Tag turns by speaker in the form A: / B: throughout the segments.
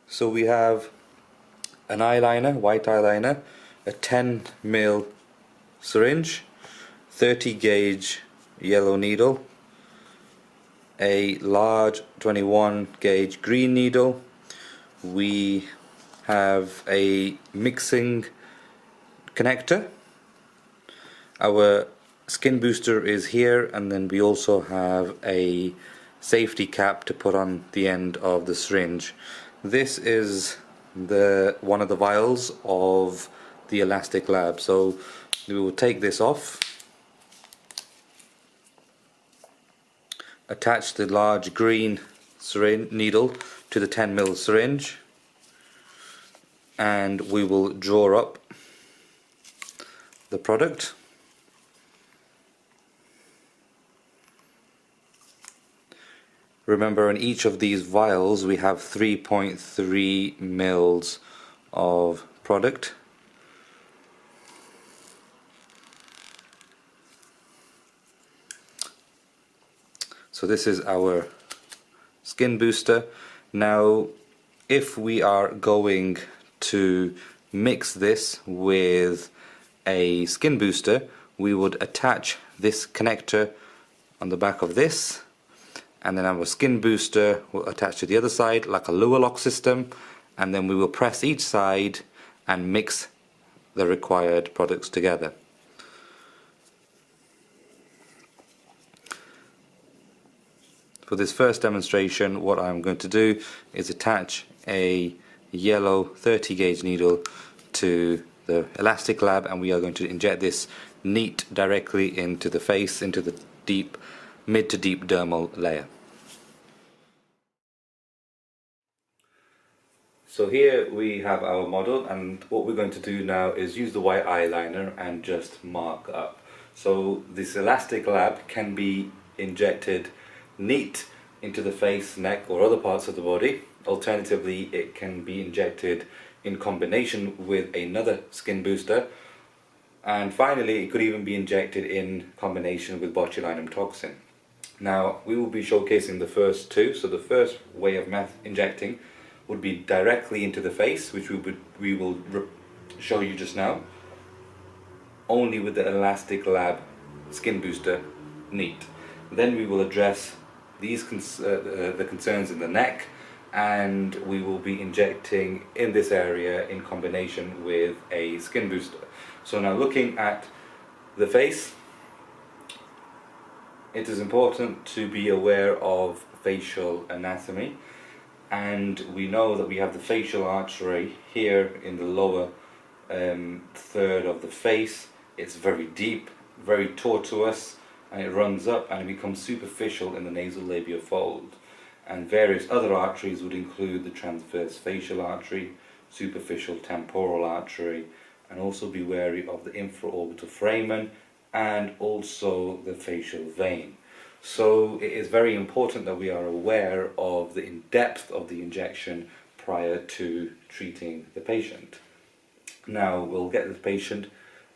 A: So we have an eyeliner, white eyeliner, a 10 ml syringe, 30 gauge yellow needle, a large 21 gauge green needle. We have a mixing connector. Our skin booster is here, and then we also have a safety cap to put on the end of the syringe. This is one of the vials of the ELasticLab. So we will take this off, attach the large green syringe needle to the 10 ml syringe, and we will draw up the product. Remember, in each of these vials we have 3.3 mils of product. So this is our skin booster. Now, if we are going to mix this with a skin booster, we would attach this connector on the back of this, and then our skin booster will attach to the other side like a lower lock system, and then we will press each side and mix the required products together. For this first demonstration, what I'm going to do is attach a yellow 30 gauge needle to the ELasticLab, and we are going to inject this neat directly into the face, into the mid to deep dermal layer. So here we have our model, and what we're going to do now is use the white eyeliner and just mark up. So this ELasticLab can be injected neat into the face, neck or other parts of the body. Alternatively, it can be injected in combination with another skin booster, and finally it could even be injected in combination with botulinum toxin. Now we will be showcasing the first two. So the first way of injecting would be directly into the face, which we will show you just now, only with the ELasticLab skin booster neat. Then we will address these the concerns in the neck, and we will be injecting in this area in combination with a skin booster. So now, looking at the face, it is important to be aware of facial anatomy, and we know that we have the facial artery here in the lower third of the face. It's very deep, very tortuous, and it runs up and it becomes superficial in the nasolabial fold. And various other arteries would include the transverse facial artery, superficial temporal artery, and also be wary of the infraorbital foramen and also the facial vein. So it is very important that we are aware of the in-depth of the injection prior to treating the patient. Now we'll get the patient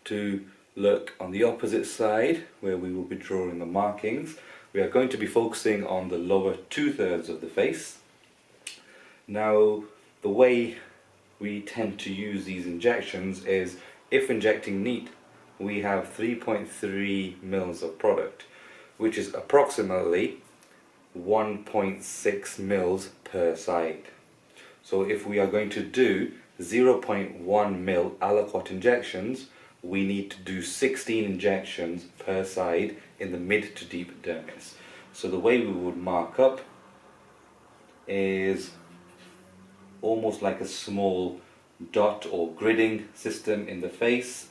A: to look on the opposite side where we will be drawing the markings. We are going to be focusing on the lower 2/3 of the face. Now, the way we tend to use these injections is, if injecting neat, we have 3.3 mils of product, which is approximately 1.6 mils per side. So if we are going to do 0.1 mil aliquot injections, we need to do 16 injections per side in the mid to deep dermis. So the way we would mark up is almost like a small dot or gridding system in the face,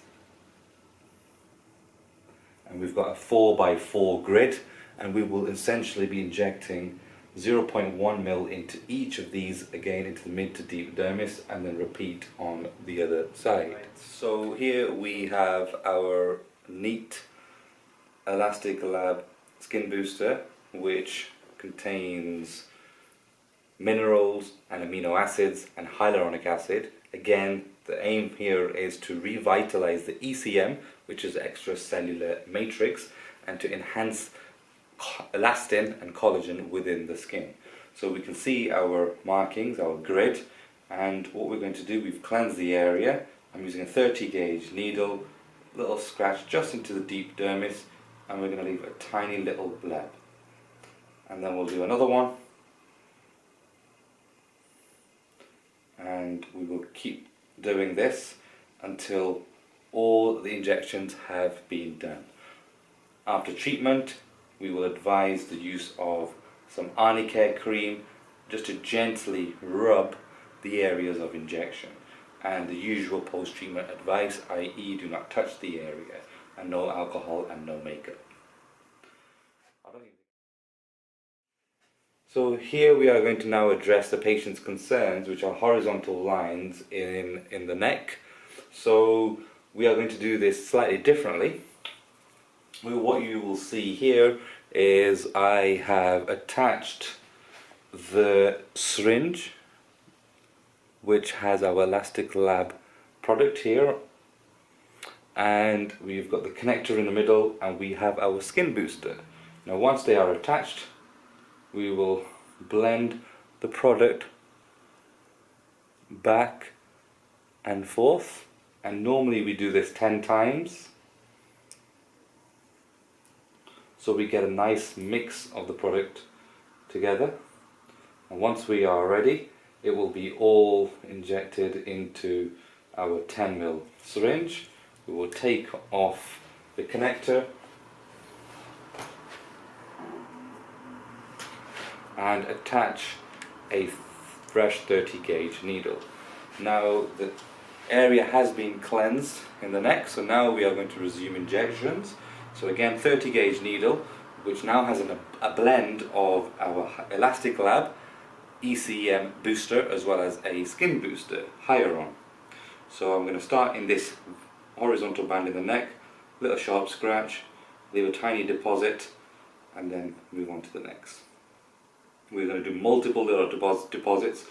A: and we've got a 4x4 grid, and we will essentially be injecting 0.1 mil into each of these, again into the mid to deep dermis, and then repeat on the other side. So here we have our neat ELasticLab skin booster, which contains minerals and amino acids and hyaluronic acid. Again, the aim here is to revitalize the ECM, which is extracellular matrix, and to enhance elastin and collagen within the skin. So we can see our markings, our grid, And what we're going to do, we've cleansed the area. I'm using a 30 gauge needle, little scratch just into the deep dermis, and we're going to leave a tiny little bleb. And then we'll do another one, and we will keep doing this until all the injections have been done. After treatment, we will advise the use of some Arnicare cream just to gently rub the areas of injection, and the usual post-treatment advice, i.e. do not touch the area, and no alcohol and no makeup. So here we are going to now address the patient's concerns, which are horizontal lines in the neck. So we are going to do this slightly differently. What you will see here is I have attached the syringe, which has our ELasticLab product here, and we've got the connector in the middle, and we have our Skinbooster. Now once they are attached, we will blend the product back and forth, and normally we do this 10 times, so we get a nice mix of the product together. And once we are ready, it will be all injected into our 10 ml syringe. We will take off the connector and attach a fresh 30 gauge needle. Now the area has been cleansed in the neck, so now we are going to resume injections. So again, 30 gauge needle, which now has a blend of our ELasticLab ECM booster as well as a Skinbooster Hyaluronic. So I'm going to start in this horizontal band in the neck, little sharp scratch, leave a tiny deposit, and then move on to the next. We're going to do multiple little deposits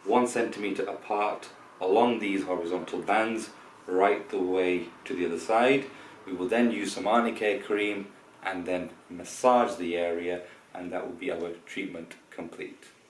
A: 1 centimeter apart along these horizontal bands right the way to the other side. We will then use some Arnicare cream and then massage the area, and that will be our treatment complete.